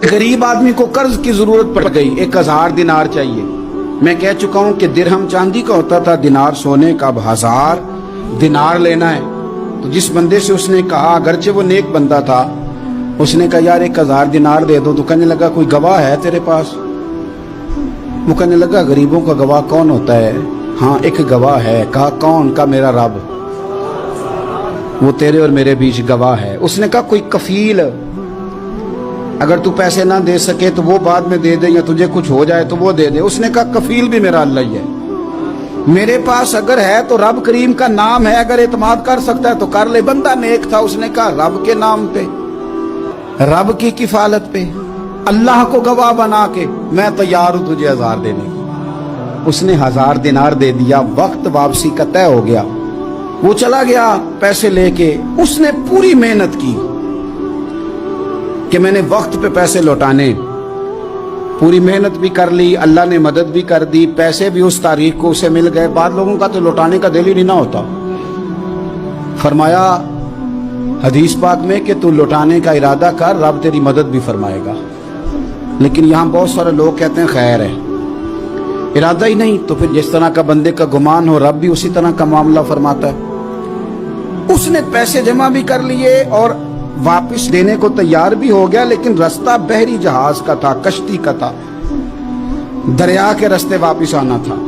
गरीब आदमी को कर्ज की जरूरत पड़ गई, 1000 दिनार चाहिए। मैं कह चुका हूं कि दिरहम चांदी का होता था, दिनार सोने का। अब 1000 दिनार लेना है। तो जिस बंदे से उसने कहा, अगरचे वो नेक बंदा था, उसने कहा यार 1000 दिनार दे दो। तो कहने लगा कोई गवाह है तेरे पास? वो कहने लगा गरीबों का गवाह कौन होता है? हाँ एक गवाह है। कहा कौन? का मेरा रब, वो तेरे और मेरे बीच गवाह है। उसने कहा कोई कफील, अगर तू पैसे ना दे सके तो वो बाद में दे दे, या तुझे कुछ हो जाए तो वो दे दे। उसने कहा कफील भी मेरा अल्लाह ही है। मेरे पास अगर है तो रब करीम का नाम है, अगर एतमाद कर सकता है तो कर ले। बंदा नेक था, उसने कहा रब के नाम पे, रब की किफालत पे, अल्लाह को गवाह बना के मैं तैयार हूं तुझे 1000 देने को। उसने 1000 दिनार दे दिया। वक्त वापसी का तय हो गया। वो चला गया पैसे लेके। उसने पूरी मेहनत की कि मैंने वक्त पे पैसे लौटाने, पूरी मेहनत भी कर ली, अल्लाह ने मदद भी कर दी, पैसे भी उस तारीख को उसे मिल गए। बाद लोगों का तो लौटाने का दिल ही नहीं ना होता। फरमाया हदीस पाक में कि तू लौटाने का इरादा कर, रब तेरी मदद भी फरमाएगा। लेकिन यहाँ बहुत सारे लोग कहते हैं खैर है, इरादा ही नहीं। तो फिर जिस तरह का बंदे का गुमान हो, रब भी उसी तरह का मामला फरमाता है। उसने पैसे जमा भी कर लिए और वापस देने को तैयार भी हो गया, लेकिन रास्ता बहरी जहाज का था, कश्ती का था, दरिया के रास्ते वापस आना था।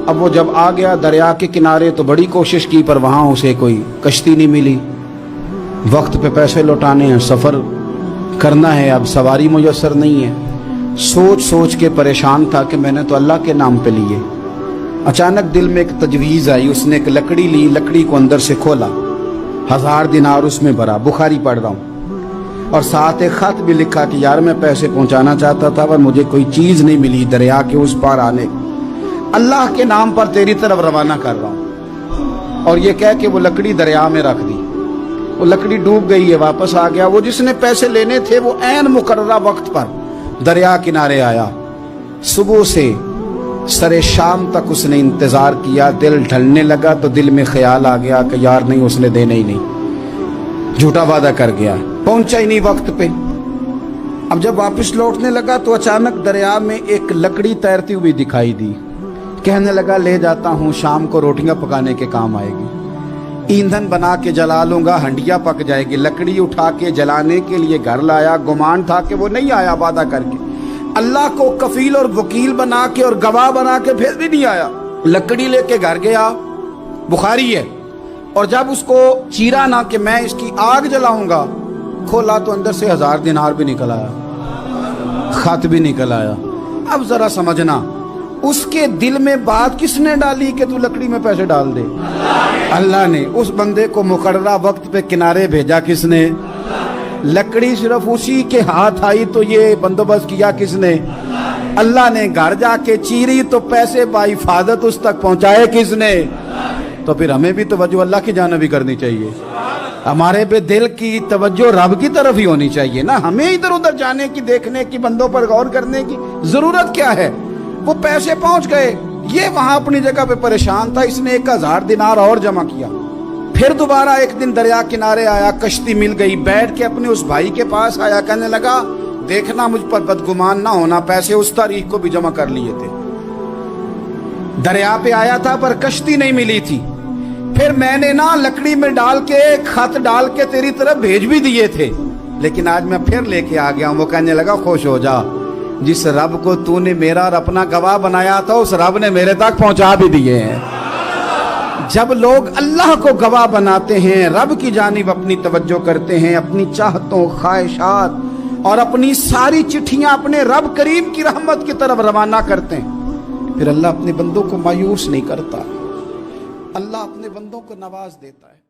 अब वो जब आ गया दरिया के किनारे तो बड़ी कोशिश की, पर वहां उसे कोई कश्ती नहीं मिली। वक्त पे पैसे लौटाने हैं, सफर करना है, अब सवारी मुयस्सर नहीं है। सोच सोच के परेशान था कि मैंने तो अल्लाह के नाम पे लिए। अचानक दिल में एक तजवीज आई। उसने एक लकड़ी ली, लकड़ी को अंदर से खोला, 1000 दिनार उसमें भरा। बुखारी पढ़ रहा हूँ, और साथ एक खत भी लिखा कि यार मैं पैसे पहुंचाना चाहता था पर मुझे कोई चीज नहीं मिली दरिया के उस पार आने, अल्लाह के नाम पर तेरी तरफ रवाना कर रहा हूँ। और ये कह के वो लकड़ी दरिया में रख दी। वो लकड़ी डूब गई है, वापस आ गया। वो जिसने पैसे लेने थे वो ऐन मुकर्ररा वक्त पर दरिया किनारे आया। सुबह से सरे शाम तक उसने इंतजार किया। दिल ढलने लगा तो दिल में ख्याल आ गया कि यार नहीं, उसने देने ही नहीं, झूठा वादा कर गया, पहुंचा ही नहीं वक्त पे। अब जब वापस लौटने लगा तो अचानक दरिया में एक लकड़ी तैरती हुई दिखाई दी। कहने लगा ले जाता हूं, शाम को रोटियां पकाने के काम आएगी, ईंधन बना के जला लूंगा, हंडिया पक जाएगी। लकड़ी उठा के जलाने के लिए घर लाया। गुमान था कि वो नहीं आया वादा करके। अल्लाह को कफील और वकील बना के और गवाह बना के फिर भी नहीं आया। लकड़ी लेके घर गया, बुखारी है, और जब उसको चीरा ना कि मैं इसकी आग जलाऊंगा, खोला तो अंदर से 1000 दिनार भी निकल आया, खत भी निकल आया। अब जरा समझना, उसके दिल में बात किसने डाली कि तू लकड़ी में पैसे डाल दे? अल्लाह ने। उस बंदे को मुकर्ररा वक्त पे किनारे भेजा किसने? लकड़ी सिर्फ उसी के हाथ आई तो ये बंदोबस्त किया किसने? अल्लाह ने। घर जाके चीरी तो पैसे बाहिफाजत उस तक पहुंचाए किसने? तो फिर हमें भी तवज्जो अल्लाह की जानिब भी करनी चाहिए। हमारे पे दिल की तवज्जो रब की तरफ ही होनी चाहिए ना। हमें इधर उधर जाने की, देखने की, बंदों पर गौर करने की जरूरत क्या है? वो पैसे पहुंच गए, ये वहां अपनी जगह पे परेशान था। इसने 1000 दिनार और जमा किया। फिर दोबारा एक दिन दरिया किनारे आया, कश्ती मिल गई, बैठ के अपने उस भाई के पास आया। कहने लगा देखना मुझ पर बदगुमान ना होना, पैसे उस तारीख को भी जमा कर लिए थे। दरिया पे आया था पर कश्ती नहीं मिली थी। फिर मैंने ना लकड़ी में डाल के, खत डाल के तेरी तरफ भेज भी दिए थे, लेकिन आज मैं फिर लेके आ गया हूं। वो कहने लगा खुश हो जा, जिस रब को तूने मेरा और अपना गवाह बनाया था उस रब ने मेरे तक पहुंचा भी दिए हैं। जब लोग अल्लाह को गवाह बनाते हैं, रब की जानिब अपनी तवज्जो करते हैं, अपनी चाहतों, ख्वाहिशात और अपनी सारी चिट्ठियां अपने रब करीम की रहमत की तरफ रवाना करते हैं, फिर अल्लाह अपने बंदों को मायूस नहीं करता। अल्लाह अपने बंदों को नवाज देता है।